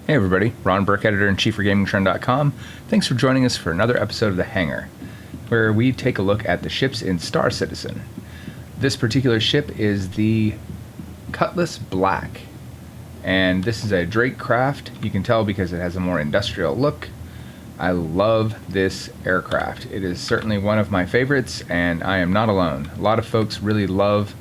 Hey everybody, Ron Burke, editor-in-chief for GamingTrend.com. Thanks for joining us for another episode of the Hangar, where we take a look at the ships in Star Citizen. This particular ship is the Cutlass Black, and this is a Drake craft. You can tell because it has a more industrial look. I love this aircraft. It is certainly one of my favorites, and I am not alone. A lot of folks really love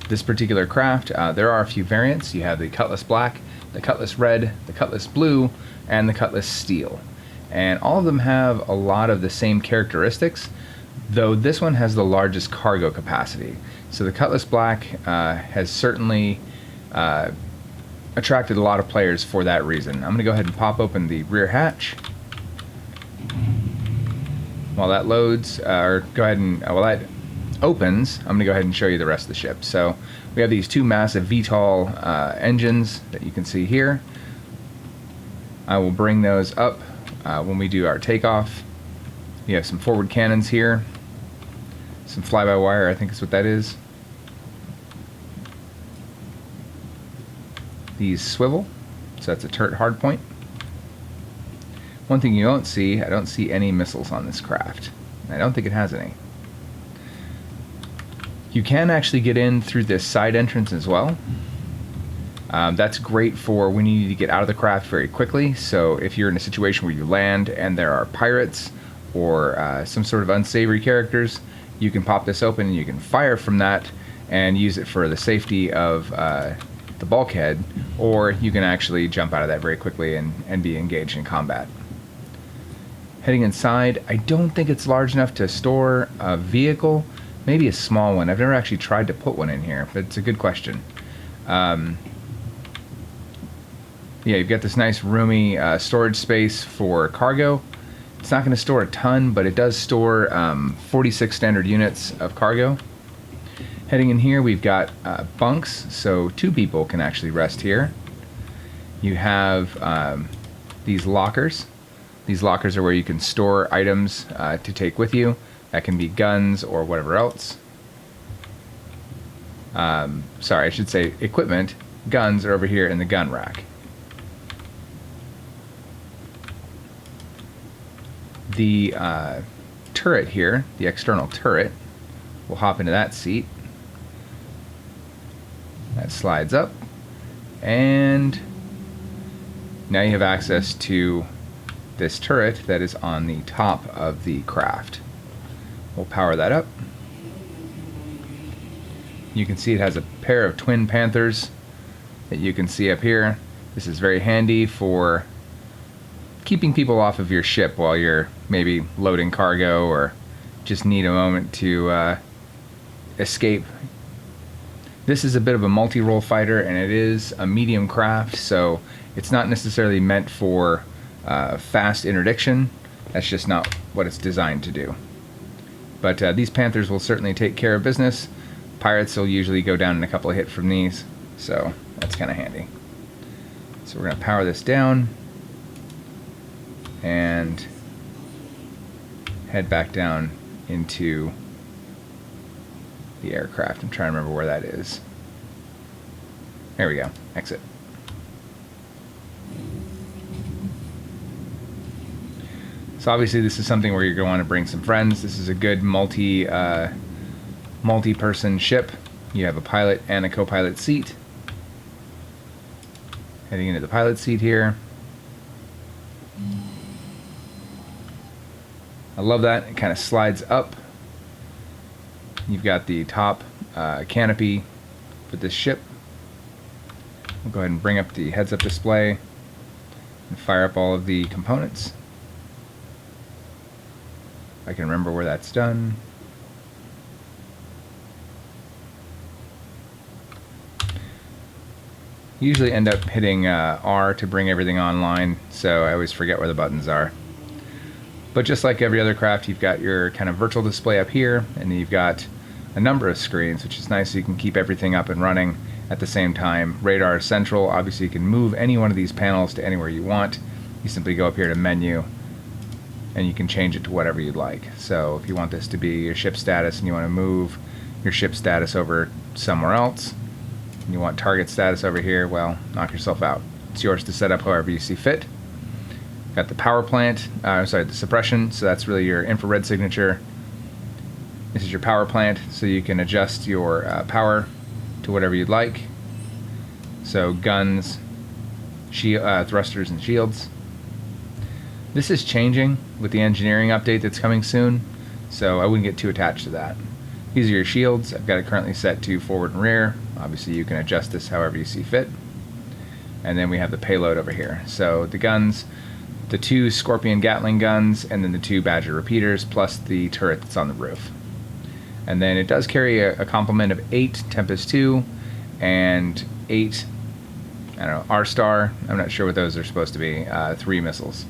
this particular craft. There are a few variants. You have the Cutlass Black, the Cutlass Red, the Cutlass Blue, and the Cutlass Steel. And all of them have a lot of the same characteristics, though this one has the largest cargo capacity. So the Cutlass Black has certainly attracted a lot of players for that reason. I'm going to go ahead and pop open the rear hatch. While that loads, or go ahead and, while that opens, I'm going to go ahead and show you the rest of the ship. So we have these two massive VTOL engines that you can see here. I will bring those up when we do our takeoff. We have some forward cannons here, some fly-by-wire, I think is what that is. These swivel, so that's a turret hardpoint. One thing you don't see, I don't see any missiles on this craft. I don't think it has any. You can actually get in through this side entrance as well. That's great for when you need to get out of the craft very quickly. So if you're in a situation where you land and there are pirates or some sort of unsavory characters, you can pop this open and you can fire from that and use it for the safety of the bulkhead, or you can actually jump out of that very quickly and be engaged in combat. Heading inside, I don't think it's large enough to store a vehicle. Maybe a small one. I've never actually tried to put one in here, but it's a good question. Yeah, you've got this nice roomy storage space for cargo. It's not going to store a ton, but it does store 46 standard units of cargo. Heading in here, we've got bunks, so two people can actually rest here. You have these lockers. These lockers are where you can store items to take with you. That can be guns or whatever else. Sorry, I should say equipment. Guns are over here in the gun rack. The turret here, the external turret, will hop into that seat. That slides up. And now you have access to this turret that is on the top of the craft. We'll power that up. You can see it has a pair of twin Panthers that you can see up here. This is very handy for keeping people off of your ship while you're maybe loading cargo or just need a moment to escape. This is a bit of a multi-role fighter, and it is a medium craft, so it's not necessarily meant for fast interdiction. That's just not what it's designed to do. But these Panthers will certainly take care of business. Pirates will usually go down in a couple of hits from these, so that's kind of handy. So we're going to power this down and head back down into the aircraft. I'm trying to remember where that is. There we go. Exit. So obviously this is something where you're going to want to bring some friends. This is a good multi-person ship. You have a pilot and a co-pilot seat. Heading into the pilot seat here. I love that. It kind of slides up. You've got the top canopy for this ship. We'll go ahead and bring up the heads-up display and fire up all of the components. I can remember where that's done. Usually end up hitting R to bring everything online, so I always forget where the buttons are. But just like every other craft, you've got your kind of virtual display up here, and then you've got a number of screens, which is nice so you can keep everything up and running at the same time. Radar is central. Obviously you can move any one of these panels to anywhere you want. You simply go up here to menu, and you can change it to whatever you'd like. So if you want this to be your ship status and you want to move your ship status over somewhere else, and you want target status over here, well, knock yourself out. It's yours to set up however you see fit. Got the power plant, the suppression, so that's really your infrared signature. This is your power plant, so you can adjust your power to whatever you'd like. So guns, thrusters, and shields. This is changing with the engineering update that's coming soon, so I wouldn't get too attached to that. These are your shields. I've got it currently set to forward and rear. Obviously you can adjust this however you see fit. And then we have the payload over here. So the guns, the 2 Scorpion Gatling guns, and then the 2 Badger repeaters, plus the turret that's on the roof. And then it does carry a complement of 8 Tempest 2 and 8, R-Star. I'm not sure what those are supposed to be. 3 missiles.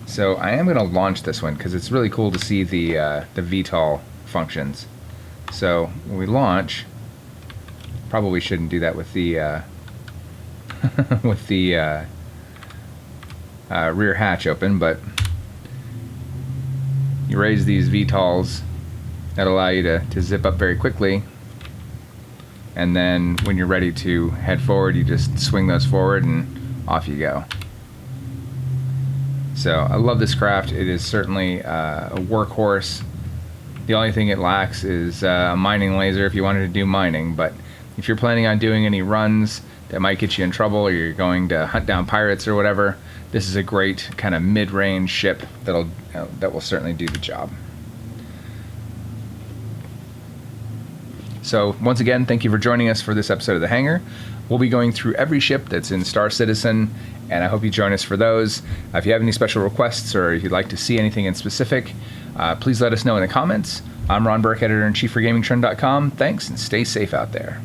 So I am going to launch this one because it's really cool to see the VTOL functions. So when we launch, probably shouldn't do that with the with the rear hatch open, but you raise these VTOLs that allow you to zip up very quickly, and then when you're ready to head forward, you just swing those forward and off you go. So I love this craft. It is certainly a workhorse. The only thing it lacks is a mining laser if you wanted to do mining, but if you're planning on doing any runs that might get you in trouble, or you're going to hunt down pirates or whatever, this is a great kind of mid-range ship that will certainly do the job. So once again, thank you for joining us for this episode of The Hangar. We'll be going through every ship that's in Star Citizen, and I hope you join us for those. If you have any special requests, or if you'd like to see anything in specific, please let us know in the comments. I'm Ron Burke, Editor-in-Chief for GamingTrend.com. Thanks, and stay safe out there.